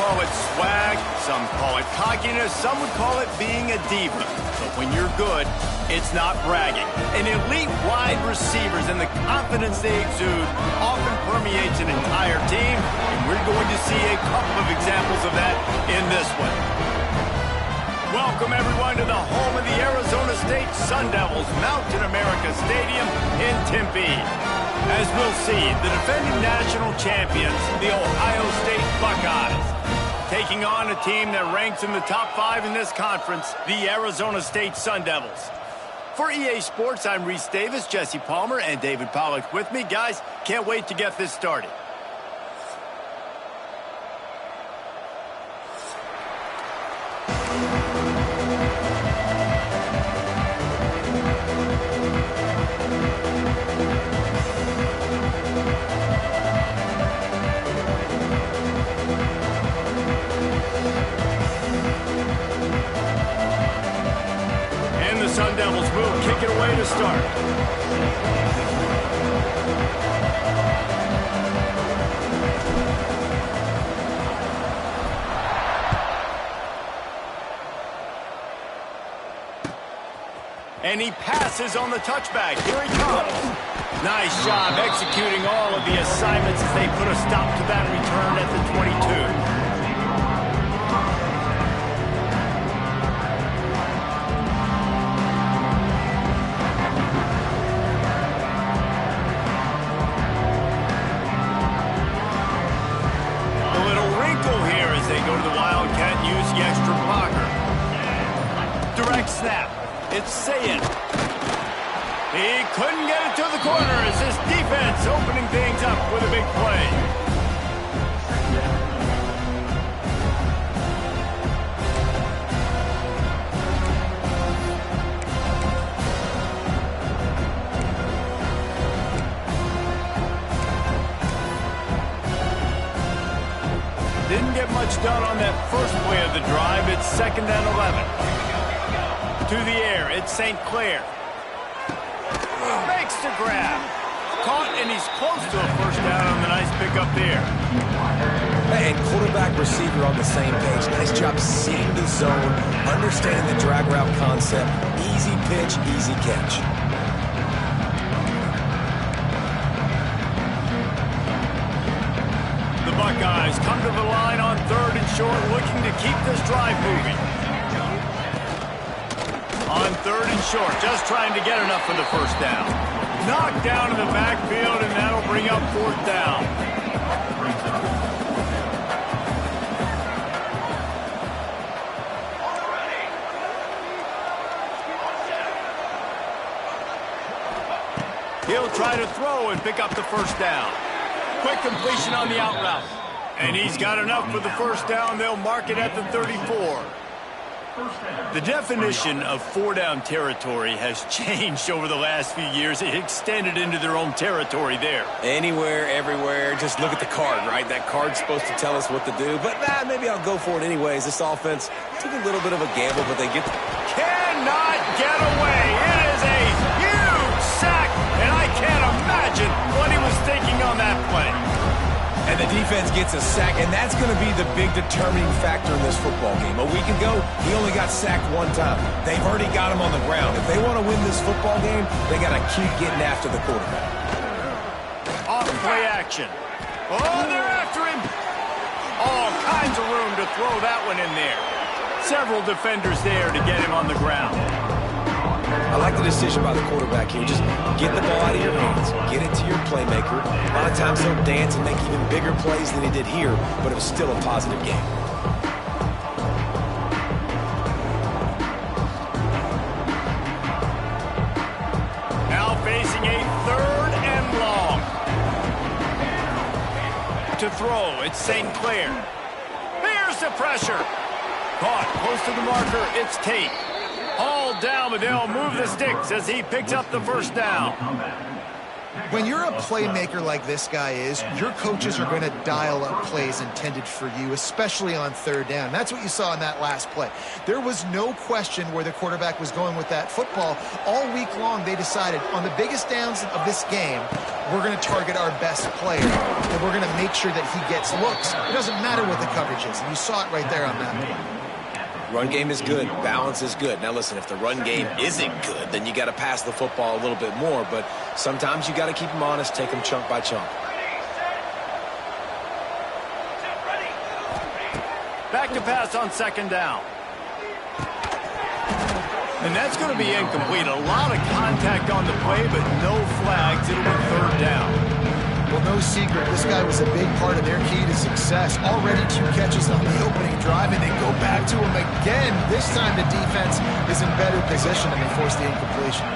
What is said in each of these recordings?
call it swag, some call it cockiness, some would call it being a diva. But when you're good, it's not bragging. An elite wide receivers and the confidence they exude often permeates an entire team, and we're going to see a couple of examples of that in this one. Welcome, everyone, to the home of the Arizona State Sun Devils, Mountain America Stadium in Tempe. As we'll see, the defending national champions, the Ohio State Buckeyes, taking on a team that ranks in the top 5 in this conference, the Arizona State Sun Devils. For EA Sports, I'm Reese Davis, Jesse Palmer, and David Pollack with me. Guys, can't wait to get this started. Sun Devils move, kick it away to start. And he passes on the touchback. Here he comes. Nice job executing all of the assignments as they put a stop to that return at the 22. Snap. It's Saying. He couldn't get it to the corner as this defense opening things up with a big play. Didn't get much done on that first play of the drive. It's 2nd and 11. To the air, it's St. Clair. Makes the grab. Caught, and he's close to a first down on the nice pickup there. And quarterback, receiver on the same page. Nice job seeing the zone, understanding the drag route concept. Easy pitch, easy catch. The Buckeyes come to the line on 3rd and short, looking to keep this drive moving. On 3rd and short, just trying to get enough for the first down. Knocked down in the backfield, and that'll bring up 4th down. He'll try to throw and pick up the first down. Quick completion on the out route. And he's got enough for the first down. They'll mark it at the 34. The definition of 4-down territory has changed over the last few years. It extended into their own territory there. Anywhere, everywhere. Just look at the card, right? That card's supposed to tell us what to do. But maybe I'll go for it anyways. This offense took a little bit of a gamble, but they get... Cannot get away. It is a huge sack, and I can't imagine what he was thinking on that play. And the defense gets a sack, and that's going to be the big determining factor in this football game. A week ago, he only got sacked 1 time. They've already got him on the ground. If they want to win this football game, they got to keep getting after the quarterback. Off play action. Oh, they're after him. All kinds of room to throw that one in there. Several defenders there to get him on the ground. I like the decision by the quarterback here. Just get the ball out of your hands. Get it to your playmaker. A lot of times he'll dance and make even bigger plays than he did here, but it was still a positive game. Now facing a 3rd and long. To throw, it's St. Clair. Here's the pressure. Caught close to the marker, it's Tate. Hauled down, but they'll move the sticks as he picks up the first down. When you're a playmaker like this guy is, your coaches are going to dial up plays intended for you, especially on 3rd down. That's what you saw in that last play. There was no question where the quarterback was going with that football. All week long, they decided on the biggest downs of this game, we're going to target our best player, and we're going to make sure that he gets looks. It doesn't matter what the coverage is, and you saw it right there on that play. Run game is good. Balance is good. Now, listen, if the run game isn't good, then you got to pass the football a little bit more, but sometimes you got to keep them honest, take them chunk by chunk. Back to pass on second down. And that's going to be incomplete. A lot of contact on the play, but no flags. It'll be third down. Well, no secret. This guy was a big part of their key to success. Already 2 catches on the opening drive, and they go back to him again. This time the defense is in better position, and they force the incompletion.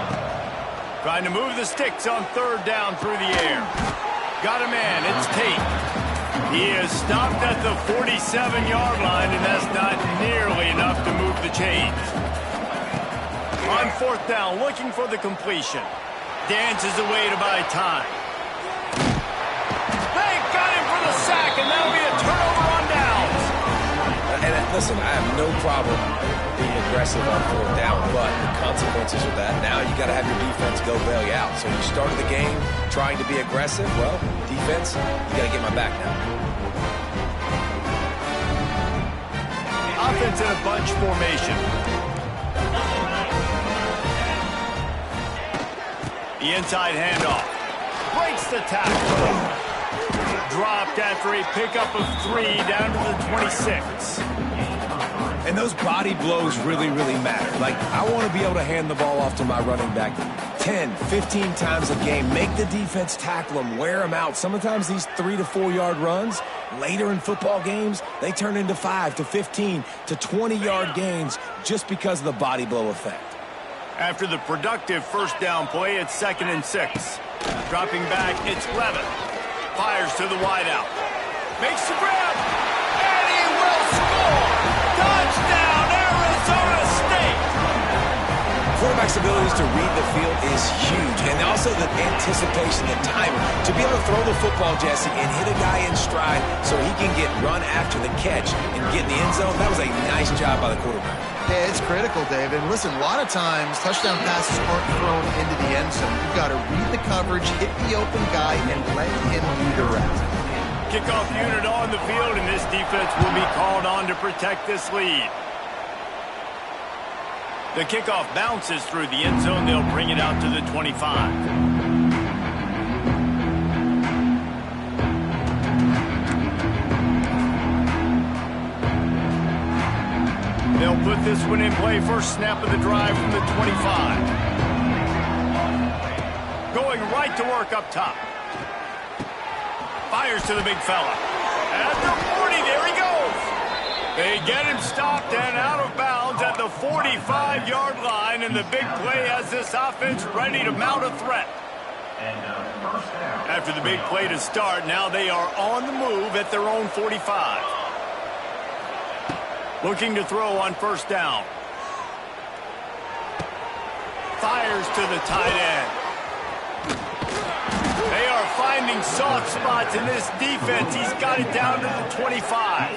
Trying to move the sticks on third down through the air. Got a man. It's Tate. He is stopped at the 47-yard line, and that's not nearly enough to move the chains. On fourth down, looking for the completion. Dances away to buy time. They got him for the sack, and that'll be a turnover on downs. And listen, I have no problem being aggressive on fourth down, but the consequences of that, now you got to have your defense go bail you out. So you started the game trying to be aggressive. Well, defense, you got to get my back now. Offense in a bunch formation. The inside handoff. Breaks the tackle. Dropped after a pickup of 3 down to the 26. And those body blows really, really matter. Like, I want to be able to hand the ball off to my running back 10, 15 times a game. Make the defense tackle them, wear them out. Sometimes these 3 to 4 yard runs, later in football games, they turn into 5 to 15 to 20-yard gains just because of the body blow effect. After the productive first down play, it's 2nd and 6. Dropping back, it's Levitt. Fires to the wideout. Makes the grab. And he will score! Touchdown, Arizona State! Quarterback's abilities to read the field is huge, and also the anticipation, the timing. To be able to throw the football, Jesse, and hit a guy in stride so he can get run after the catch and get in the end zone, that was a nice job by the quarterback. Yeah, it's critical, David. And listen, a lot of times touchdown passes aren't thrown into the end zone. You've got to read the coverage, hit the open guy, and let him do the rest. Kickoff unit on the field, and this defense will be called on to protect this lead. The kickoff bounces through the end zone. They'll bring it out to the 25. They'll put this one in play. First snap of the drive from the 25. Going right to work up top. Fires to the big fella. At the 40, there he goes. They get him stopped and out of bounds at the 45-yard line, and the big play has this offense ready to mount a threat. After the big play to start, now they are on the move at their own 45. Looking to throw on first down. Fires to the tight end. They are finding soft spots in this defense. He's got it down to the 25.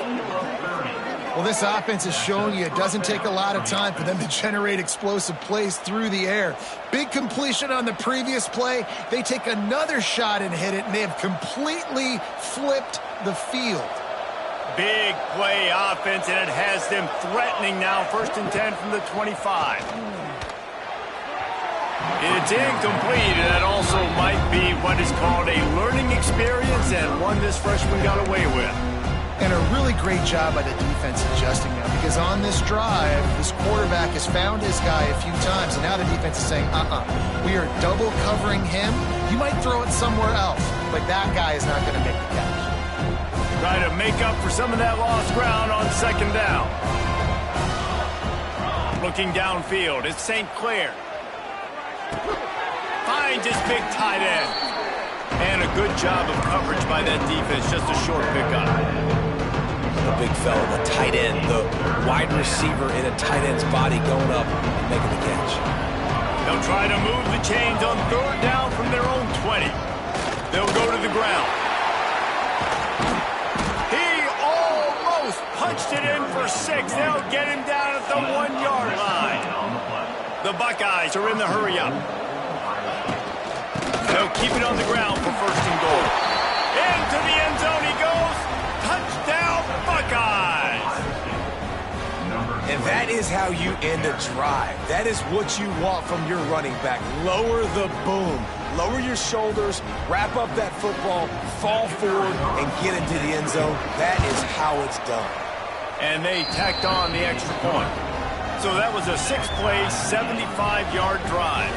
Well, this offense is showing you it doesn't take a lot of time for them to generate explosive plays through the air. Big completion on the previous play. They take another shot and hit it, and they have completely flipped the field. Big play offense, and it has them threatening now. 1st and 10 from the 25. It's incomplete, and that also might be what is called a learning experience, and one this freshman got away with. And a really great job by the defense adjusting now, because on this drive, this quarterback has found his guy a few times, and now the defense is saying, we are double covering him. You might throw it somewhere else, but that guy is not going to make the catch. Try to make up for some of that lost ground on second down. Looking downfield, it's St. Clair. Finds his big tight end. And a good job of coverage by that defense, just a short pickup. The big fella, the tight end, the wide receiver in a tight end's body going up and making the catch. They'll try to move the chains on third down from their own 20. They'll go to the ground. He almost punched it in for 6. They'll get him down at the 1-yard line. The Buckeyes are in the hurry-up. They'll keep it on the ground for first and goal. Into the end zone he goes. Touchdown, Buckeyes! And that is how you end a drive. That is what you want from your running back. Lower the boom. Lower your shoulders, wrap up that football, fall forward, and get into the end zone. That is how it's done. And they tacked on the extra point. So that was a 6-play, 75-yard drive.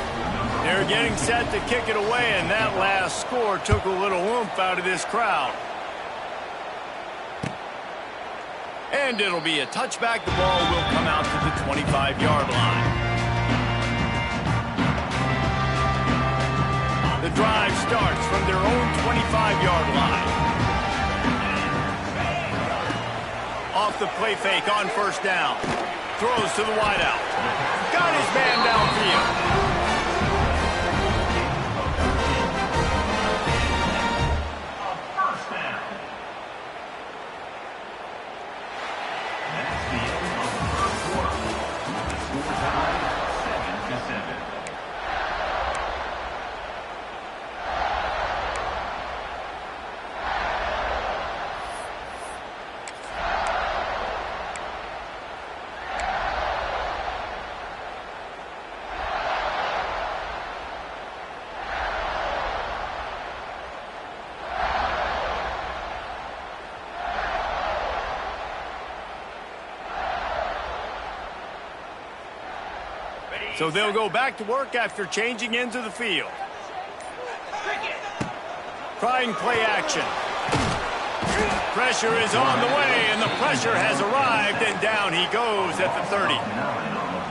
They're getting set to kick it away, and that last score took a little oomph out of this crowd. And it'll be a touchback. The ball will come out to the 25-yard line. The drive starts from their own 25-yard line. Off the play fake on first down. Throws to the wideout. Got his man downfield. So they'll go back to work after changing into the field. Trying play action. Pressure is on the way, and the pressure has arrived, and down he goes at the 30.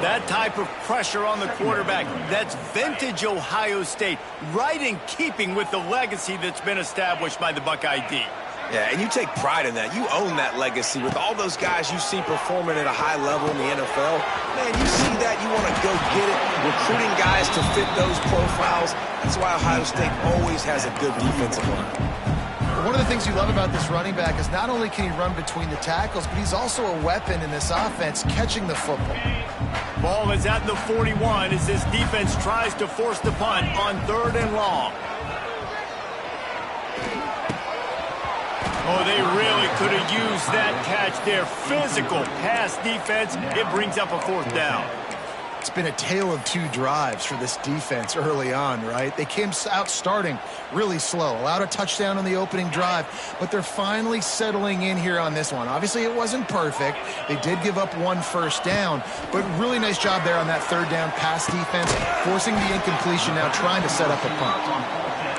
That type of pressure on the quarterback, that's vintage Ohio State, right in keeping with the legacy that's been established by the Buckeye D. Yeah, and you take pride in that. You own that legacy with all those guys you see performing at a high level in the NFL. Man, you see that, you want to go get it. Recruiting guys to fit those profiles. That's why Ohio State always has a good defensive line. One of the things you love about this running back is not only can he run between the tackles, but he's also a weapon in this offense, catching the football. Ball is at the 41 as this defense tries to force the punt on 3rd and long. Oh, they really could have used that catch there. Physical pass defense. It brings up a 4th down. It's been a tale of 2 drives for this defense early on, right? They came out starting really slow, allowed a touchdown on the opening drive, but they're finally settling in here on this one. Obviously, it wasn't perfect. They did give up 1 first down, but really nice job there on that 3rd down pass defense, forcing the incompletion, now trying to set up a punt.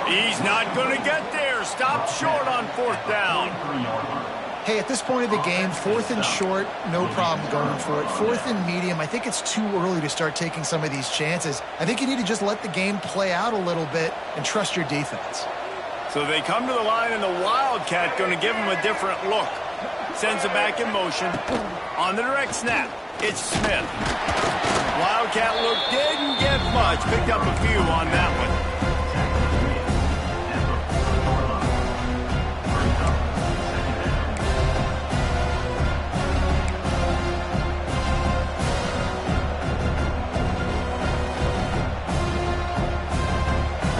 He's not going to get there. Stopped short on 4th down. Hey, at this point of the game, 4th and short, no problem going for it. 4th and medium, I think it's too early to start taking some of these chances. I think you need to just let the game play out a little bit and trust your defense. So they come to the line, and the Wildcat going to give him a different look. Sends it back in motion. On the direct snap, it's Smith. Wildcat look didn't get much. Picked up a few on that one.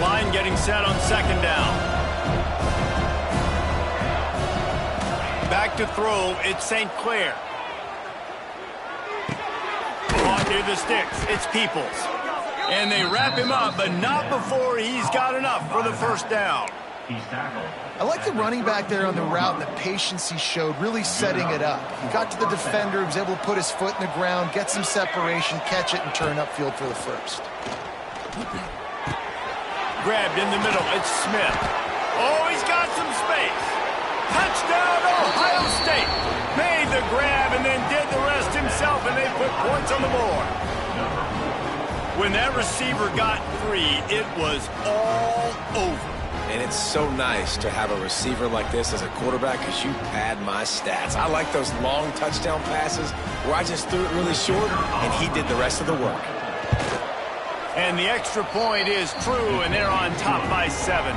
Line getting set on 2nd down. Back to throw, it's St. Clair. Caught near the sticks, it's Peoples. And they wrap him up, but not before he's got enough for the 1st down. I like the running back there on the route and the patience he showed, really setting it up. He got to the defender, he was able to put his foot in the ground, get some separation, catch it, and turn upfield for the 1st. Grabbed in the middle, it's Smith. Oh, he's got some space. Touchdown, Ohio State. Made the grab and then did the rest himself, and they put points on the board. When that receiver got 3, it was all over. And it's so nice to have a receiver like this as a quarterback because you pad my stats. I like those long touchdown passes where I just threw it really short, and he did the rest of the work. And the extra point is true, and they're on top by 7.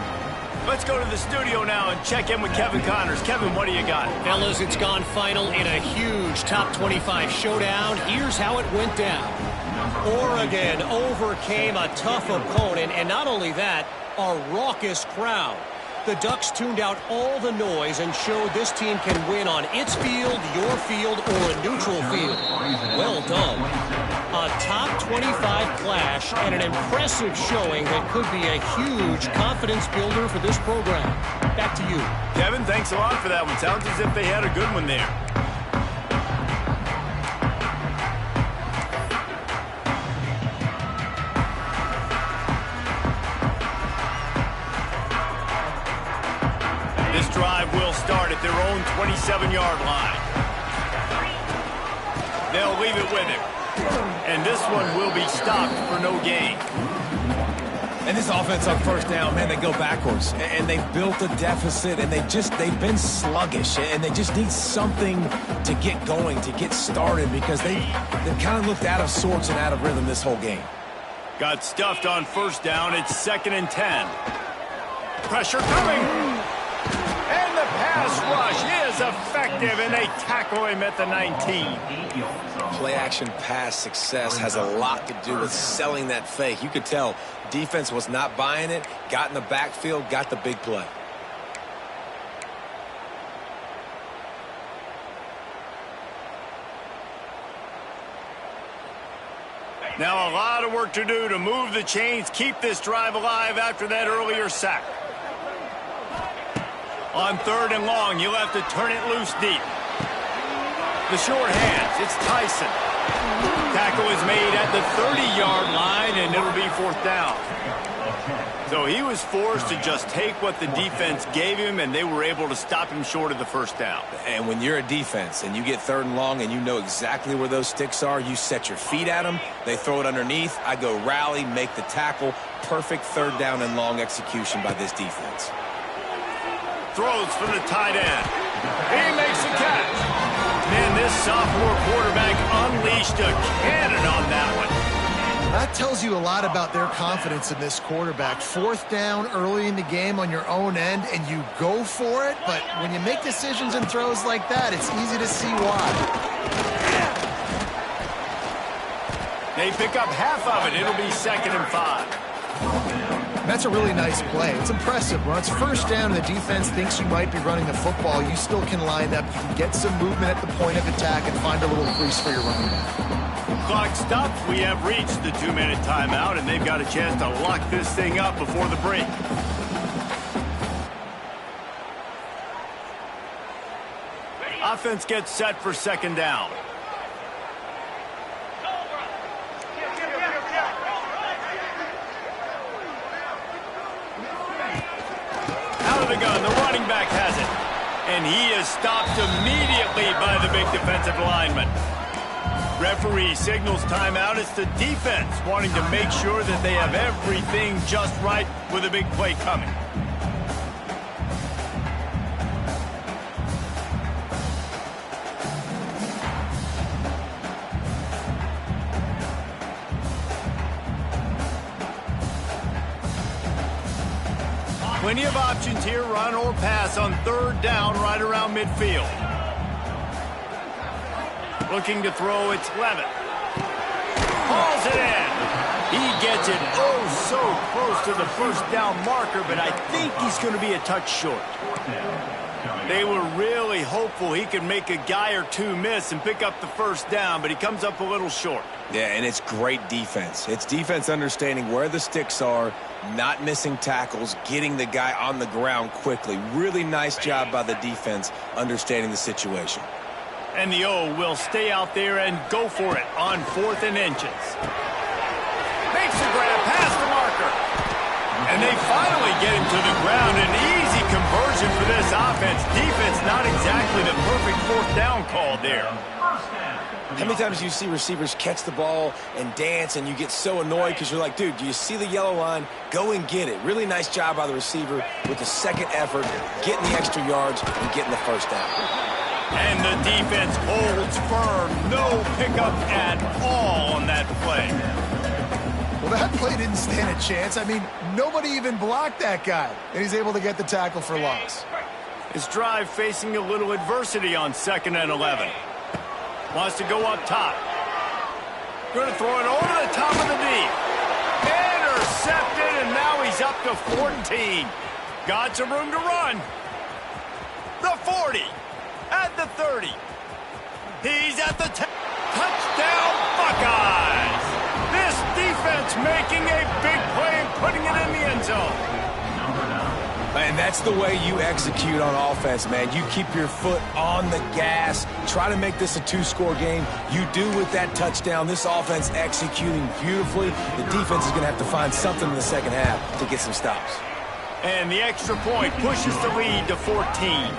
Let's go to the studio now and check in with Kevin Connors. Kevin, what do you got? Fellas, it's gone final in a huge top 25 showdown. Here's how it went down. Oregon overcame a tough opponent, and not only that, a raucous crowd. The Ducks tuned out all the noise and showed this team can win on its field, your field, or a neutral field. Well done. A top 25 clash and an impressive showing that could be a huge confidence builder for this program. Back to you. Kevin, thanks a lot for that one. Sounds as if they had a good one there. This drive will start at their own 27-yard line. They'll leave it with him. And this one will be stopped for no gain. And this offense on first down, man, they go backwards. And they've built a deficit, and they've been sluggish. And they just need something to get going, to get started, because they've kind of looked out of sorts and out of rhythm this whole game. Got stuffed on first down. It's 2nd and 10. Pressure coming. And the pass rush is effective, and they tackle him at the 19. Play-action pass success has a lot to do with selling that fake. You could tell defense was not buying it, got in the backfield, got the big play. Now a lot of work to do to move the chains, keep this drive alive after that earlier sack. On 3rd and long, you'll have to turn it loose deep. The short hands, it's Tyson. Tackle is made at the 30-yard line, and it'll be 4th down. So he was forced to just take what the defense gave him, and they were able to stop him short of the 1st down. And when you're a defense and you get 3rd and long and you know exactly where those sticks are, you set your feet at them, they throw it underneath, I go rally, make the tackle. Perfect 3rd down and long execution by this defense. Throws from the tight end. He makes the catch. Man, this sophomore quarterback unleashed a cannon on that one. That tells you a lot about their confidence in this quarterback. 4th down early in the game on your own end, and you go for it. But when you make decisions and throws like that, it's easy to see why. They pick up half of it. It'll be 2nd and 5. That's a really nice play. It's impressive. When it's 1st down and the defense thinks you might be running the football, you still can line up. You can get some movement at the point of attack and find a little crease for your running back. Clock stops. We have reached the 2-minute timeout, and they've got a chance to lock this thing up before the break. Offense gets set for 2nd down. The gun, the running back has it, and he is stopped immediately by the big defensive lineman. Referee signals timeout. It's the defense wanting to make sure that they have everything just right with a big play coming. Plenty of options here, run or pass on 3rd down right around midfield. Looking to throw, it's Levitt. Hauls it in. He gets it so close to the 1st down marker, but I think he's going to be a touch short. They were really hopeful he could make a guy or two miss and pick up the 1st down, but he comes up a little short. Yeah, and it's great defense. It's defense understanding where the sticks are, not missing tackles, getting the guy on the ground quickly. Really nice job by the defense understanding the situation. And the O will stay out there and go for it on 4th and inches. Makes the grab past the marker. And they finally get him to the ground. An easy conversion for this offense. Defense not exactly the perfect 4th down call there. How many times do you see receivers catch the ball and dance and you get so annoyed because you're like, dude, do you see the yellow line? Go and get it. Really nice job by the receiver with the 2nd effort, getting the extra yards and getting the 1st down. And the defense holds firm. No pickup at all on that play. Well, that play didn't stand a chance. I mean, nobody even blocked that guy, and he's able to get the tackle for loss. His drive facing a little adversity on 2nd and 11. Wants to go up top. Going to throw it over the top of the deep. intercepted, and now he's up to 14. Got some room to run. The 40, at the 30. He's at the 10. Touchdown, Buckeyes! This defense making a big play and putting it in the end zone. And that's the way you execute on offense, man. You keep your foot on the gas. Try to make this a two-score game. You do with that touchdown. This offense executing beautifully. The defense is going to have to find something in the second half to get some stops. And the extra point pushes the lead to 14.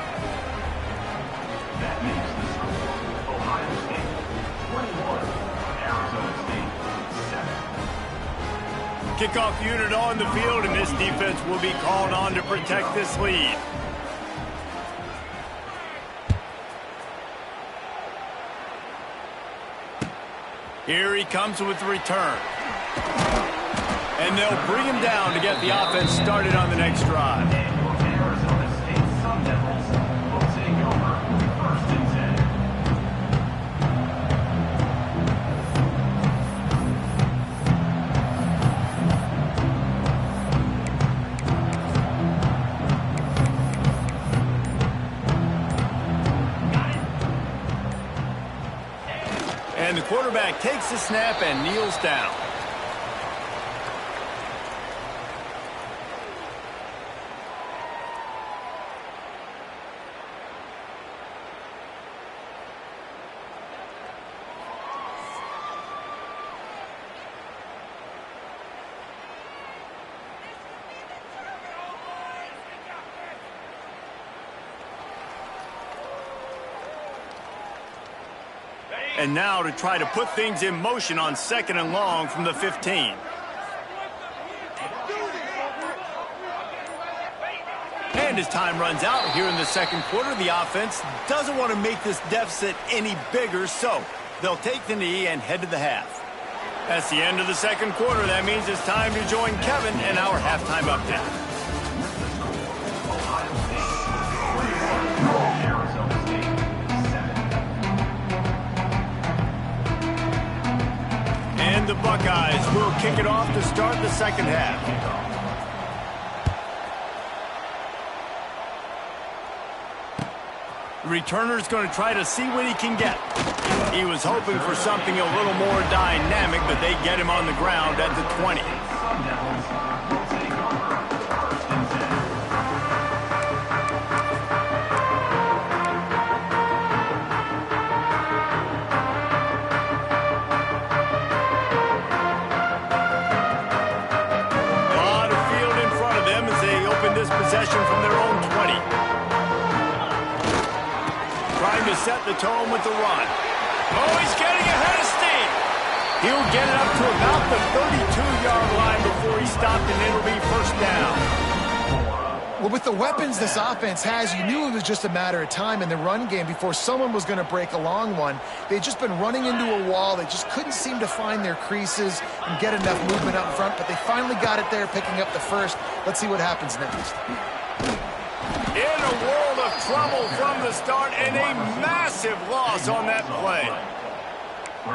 Kickoff unit on the field, and this defense will be called on to protect this lead. Here he comes with the return. And they'll bring him down to get the offense started on the next drive. And the quarterback takes the snap and kneels down. And now to try to put things in motion on 2nd and long from the 15. And as time runs out here in the second quarter, the offense doesn't want to make this deficit any bigger, so they'll take the knee and head to the half. That's the end of the second quarter. That means it's time to join Kevin in our halftime update. And the Buckeyes will kick it off to start the second half. The returner's going to try to see what he can get. He was hoping for something a little more dynamic, but they get him on the ground at the 20. Possession from their own 20. Trying to set the tone with the run. Oh, he's getting ahead of steam. He'll get it up to about the 32-yard line before he stopped, and it'll be first down. Well, with the weapons this offense has, you knew it was just a matter of time in the run game before someone was going to break a long one. They'd just been running into a wall. They just couldn't seem to find their creases and get enough movement up front, but they finally got it there, picking up the first. Let's see what happens next. In a world of trouble from the start, and a massive loss on that play.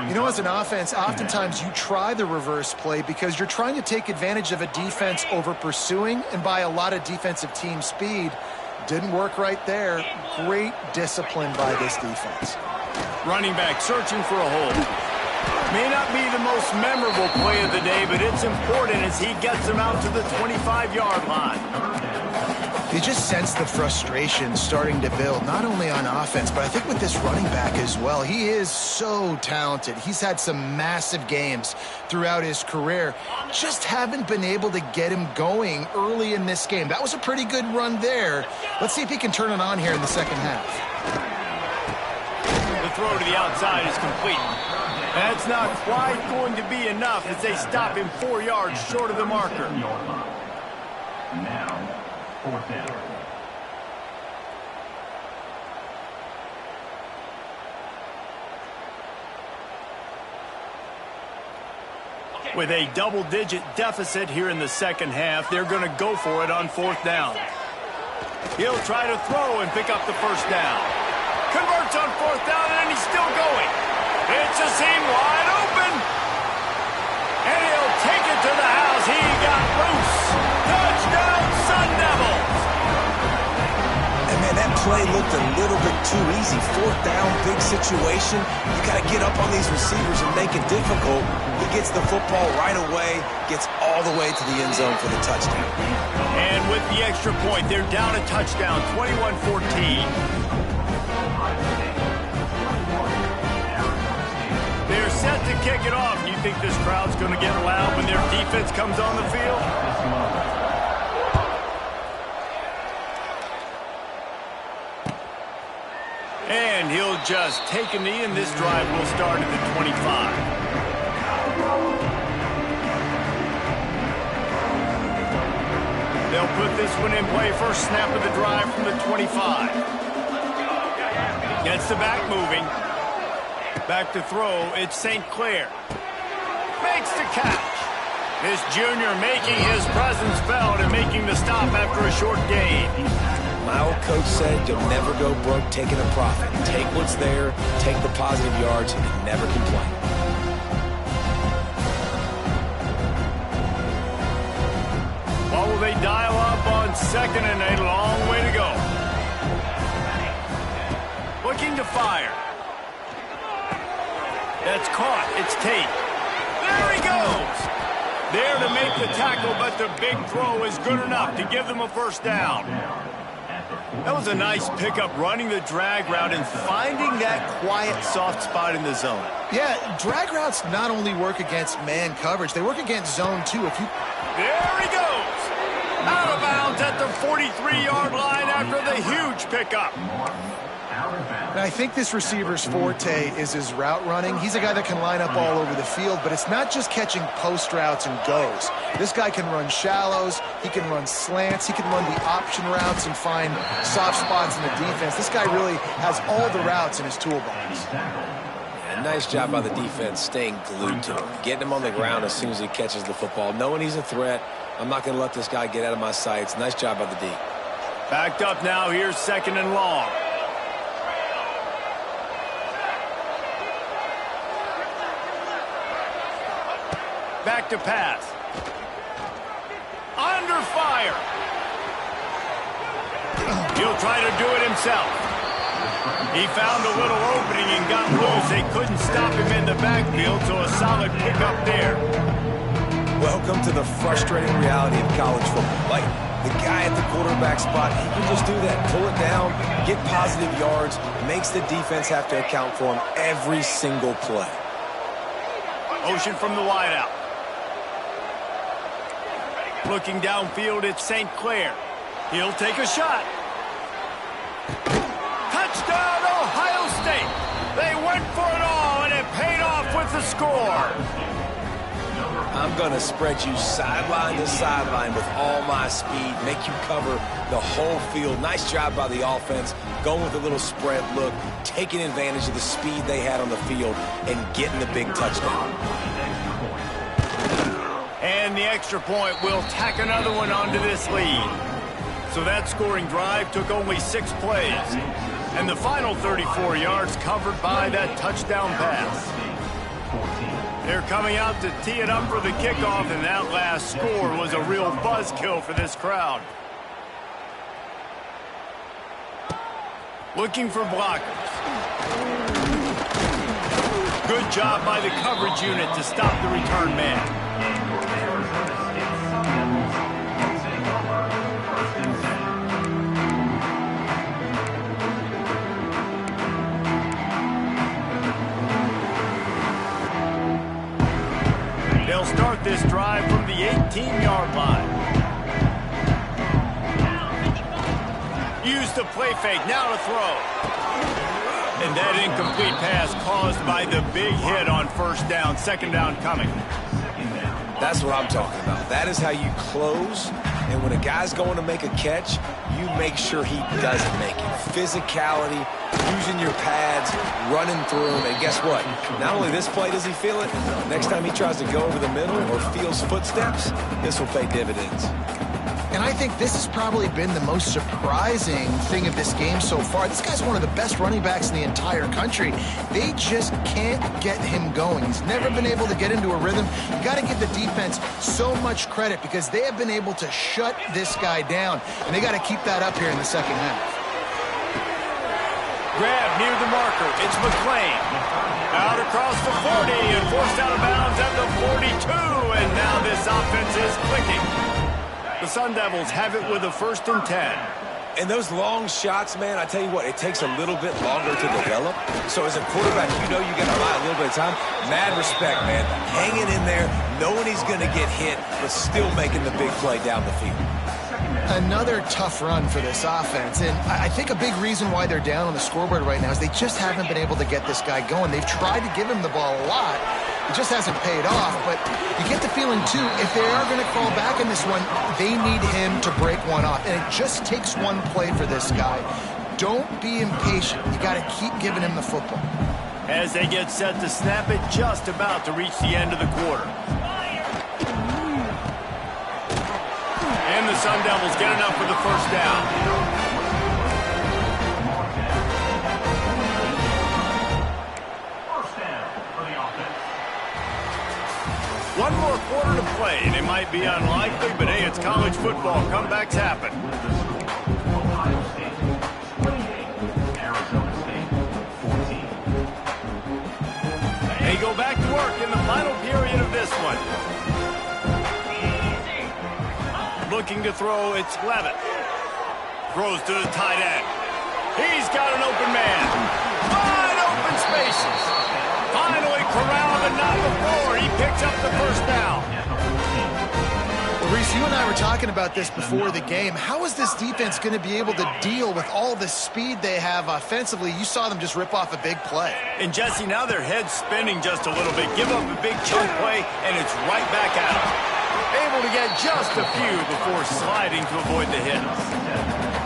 You know, as an offense, oftentimes you try the reverse play because you're trying to take advantage of a defense over pursuing and by a lot of defensive team speed. Didn't work right there. Great discipline by this defense. Running back searching for a hole. May not be the most memorable play of the day, but it's important as he gets them out to the 25-yard line. You just sense the frustration starting to build, not only on offense, but I think with this running back as well. He is so talented. He's had some massive games throughout his career. Just haven't been able to get him going early in this game. That was a pretty good run there. Let's see if he can turn it on here in the second half. The throw to the outside is complete. That's not quite going to be enough as they stop him 4 yards short of the marker. Now, fourth down. With a double-digit deficit here in the second half, they're going to go for it on 4th down. He'll try to throw and pick up the first down. Converts on 4th down, and he's still going. It's a seam wide open. And he'll take it to the house. He got play looked a little bit too easy. Fourth down, big situation. You got to get up on these receivers and make it difficult. He gets the football right away, gets all the way to the end zone for the touchdown. And with the extra point, they're down a touchdown, 21-14. They're set to kick it off. Do you think this crowd's going to get loud when their defense comes on the field? And he'll just take a knee, and this drive will start at the 25. They'll put this one in play. First snap of the drive from the 25. Gets the back moving. Back to throw. It's St. Clair. Makes the catch. This junior making his presence felt and making the stop after a short gain. My old coach said you'll never go broke taking a profit. Take what's there, take the positive yards, and never complain. What will they dial up on second and a long way to go? Looking to fire. That's caught. It's Tate. There he goes. There to make the tackle, but the big throw is good enough to give them a first down. That was a nice pickup, running the drag route and finding that quiet, soft spot in the zone. Yeah, drag routes not only work against man coverage, they work against zone too. There he goes. Out of bounds at the 43-yard line after the huge pickup. And I think this receiver's forte is his route running. He's a guy that can line up all over the field, but it's not just catching post routes and goes. This guy can run shallows, he can run slants, he can run the option routes and find soft spots in the defense. This guy really has all the routes in his toolbox. Yeah, nice job by the defense staying glued to him, getting him on the ground as soon as he catches the football, knowing he's a threat. I'm not going to let this guy get out of my sights. Nice job by the D. Backed up now. Here's second and long. Back to pass. Under fire. He'll try to do it himself. He found a little opening and got loose. They couldn't stop him in the backfield, so a solid pickup there. Welcome to the frustrating reality of college football. Like, the guy at the quarterback spot, he can just do that. Pull it down, get positive yards, makes the defense have to account for him every single play. Motion from the wideout. Looking downfield, it's St. Clair. He'll take a shot. Touchdown, Ohio State. They went for it all, and it paid off with the score. I'm going to spread you sideline to sideline with all my speed, make you cover the whole field. Nice job by the offense, going with a little spread look, taking advantage of the speed they had on the field, and getting the big touchdown. And the extra point will tack another one onto this lead. So that scoring drive took only 6 plays. And the final 34 yards covered by that touchdown pass. They're coming out to tee it up for the kickoff, and that last score was a real buzzkill for this crowd. Looking for blockers. Good job by the coverage unit to stop the return man. They'll start this drive from the 18-yard line. Use the play fake, now to throw. And that incomplete pass caused by the big hit on first down, second down coming. That's what I'm talking about. That is how you close. And when a guy's going to make a catch, you make sure he doesn't make it. Physicality, using your pads, running through him. And guess what? Not only this play does he feel it, next time he tries to go over the middle or feels footsteps, this will pay dividends. And I think this has probably been the most surprising thing of this game so far. This guy's one of the best running backs in the entire country. They just can't get him going. He's never been able to get into a rhythm. You got to give the defense so much credit because they have been able to shut this guy down, and they got to keep that up here in the second half. Grab near the marker. It's McClain. Out across the 40 and forced out of bounds at the 42. And now this offense is clicking. The Sun Devils have it with a 1st and 10. And those long shots, man, I tell you what, it takes a little bit longer to develop. So as a quarterback, you know you got to buy a little bit of time. Mad respect, man. Hanging in there, knowing he's going to get hit, but still making the big play down the field. Another tough run for this offense, and I think a big reason why they're down on the scoreboard right now is they just haven't been able to get this guy going. They've tried to give him the ball a lot. It just hasn't paid off, but you get the feeling, too, if they are going to crawl back in this one, they need him to break one off, and it just takes one play for this guy. Don't be impatient. You got to keep giving him the football. As they get set to snap it, just about to reach the end of the quarter. And the Sun Devils get enough for the 1st down. One more quarter to play, and it might be unlikely, but hey, it's college football. Comebacks happen. They go back to work in the final period of this one. Looking to throw, it's Levitt. Throws to the tight end. He's got an open man. Wide open spaces. Finally corralled, but not before. He picks up the 1st down. Well, Reese, you and I were talking about this before the game. How is this defense going to be able to deal with all the speed they have offensively? You saw them just rip off a big play. And Jesse, now their head's spinning just a little bit. Give up a big chunk play, and it's right back at them. Able to get just a few before sliding to avoid the hit.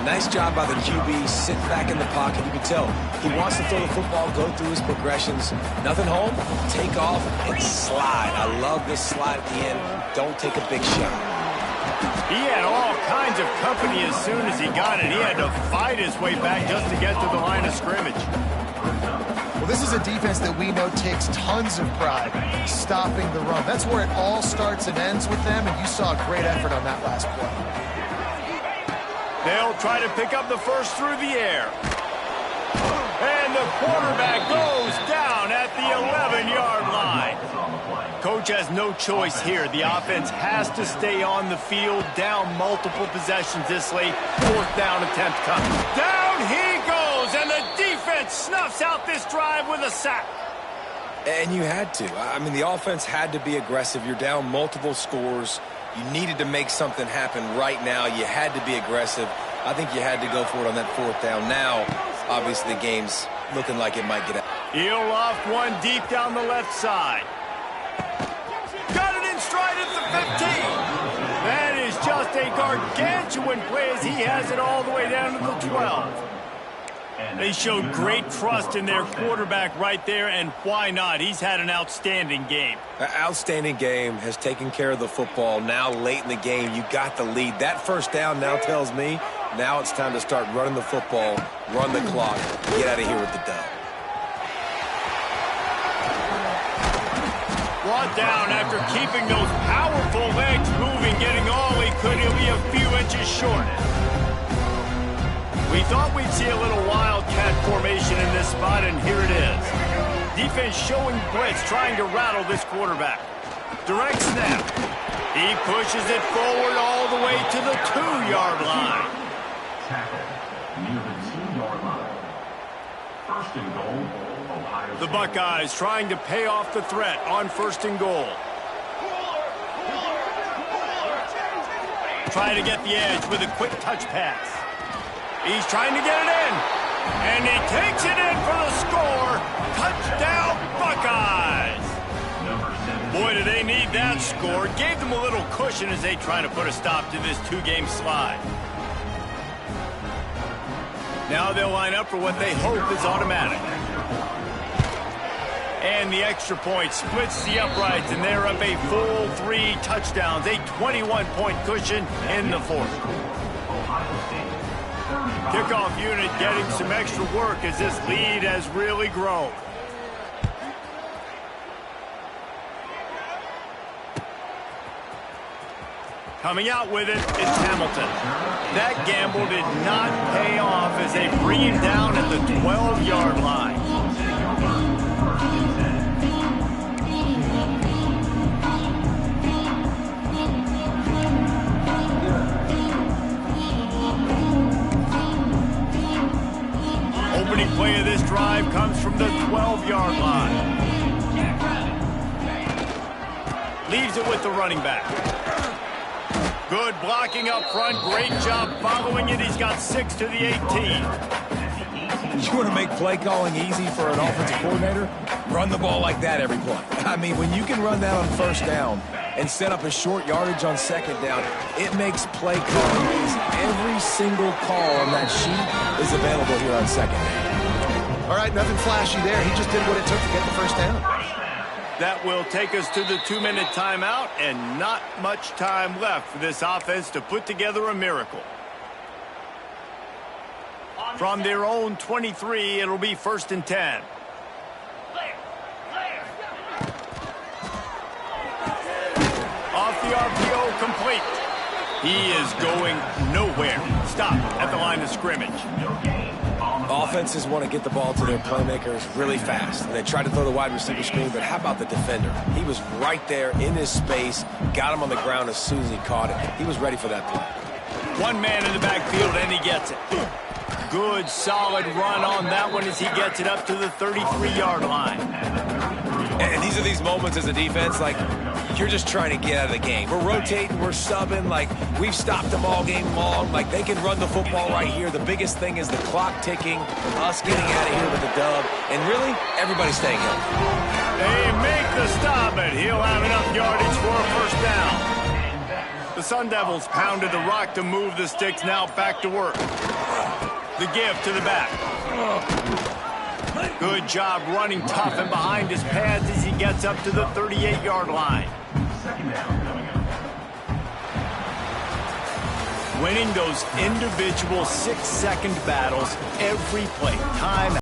Nice job by the QB, sitting back in the pocket. You can tell he wants to throw the football, go through his progressions. Nothing home, take off, and slide. I love this slide at the end. Don't take a big shot. He had all kinds of company as soon as he got it. He had to fight his way back just to get to the line of scrimmage. Well, this is a defense that we know takes tons of pride stopping the run. That's where it all starts and ends with them, and you saw a great effort on that last play. They'll try to pick up the 1st through the air. And the quarterback goes down at the 11-yard line. Coach has no choice here. The offense has to stay on the field, down multiple possessions this late. 4th down attempt comes. Down he goes, and the defense snuffs out this drive with a sack. And you had to. I mean, the offense had to be aggressive. You're down multiple scores. You needed to make something happen right now. You had to be aggressive. I think you had to go for it on that 4th down. Now, obviously, the game's looking like it might get out. He'll loft one deep down the left side. Got it in stride at the 15. That is just a gargantuan play as he has it all the way down to the 12. They showed great trust in their quarterback right there, and why not? He's had an outstanding game. An outstanding game, has taken care of the football. Now, late in the game, you got the lead. That 1st down now tells me now it's time to start running the football, run the clock, get out of here with the dub. Brought down after keeping those powerful legs moving, getting all he could. He'll be a few inches short. We thought we'd see a little wildcat formation in this spot, and here it is. Defense showing blitz, trying to rattle this quarterback. Direct snap. He pushes it forward all the way to the 2-yard line. Tackle near the 2-yard line. 1st and goal, Ohio State. The Buckeyes trying to pay off the threat on 1st and goal. Trying to get the edge with a quick touch pass. He's trying to get it in, and he takes it in for the score. Touchdown, Buckeyes! Boy, do they need that score. Gave them a little cushion as they try to put a stop to this 2-game slide. Now they'll line up for what they hope is automatic. And the extra point splits the uprights, and they're up a full 3 touchdowns, a 21-point cushion in the 4th. Kickoff unit getting some extra work as this lead has really grown. Coming out with it is Hamilton. That gamble did not pay off as they bring him down at the 12-yard line. Opening play of this drive comes from the 12-yard line. Leaves it with the running back. Good blocking up front. Great job following it. He's got 6 to the 18. You want to make play calling easy for an offensive coordinator? Run the ball like that every play. I mean, when you can run that on first down and set up a short yardage on second down, it makes play calling easy. Every single call on that sheet is available here on second down. All right, nothing flashy there. He just did what it took to get the first down. That will take us to the 2-minute timeout, and not much time left for this offense to put together a miracle. From their own 23, it'll be 1st and 10. Off the RPO, complete. He is going nowhere. Stop at the line of scrimmage. Offenses want to get the ball to their playmakers really fast. And they try to throw the wide receiver screen, but how about the defender? He was right there in his space, got him on the ground as soon as he caught it. He was ready for that play. One man in the backfield, and he gets it. Good, solid run on that one as he gets it up to the 33-yard line. And these are these moments as a defense, like, you're just trying to get out of the game. We're rotating, we're subbing, like, we've stopped them all game long. Like, they can run the football right here. The biggest thing is the clock ticking, us getting out of here with the dub, and really, everybody staying healthy. They make the stop, and he'll have enough yardage for a first down. The Sun Devils pounded the rock to move the sticks, now back to work. The give to the back. Good job running tough and behind his pads as he gets up to the 38-yard line. Winning those individual 6-second battles every play, time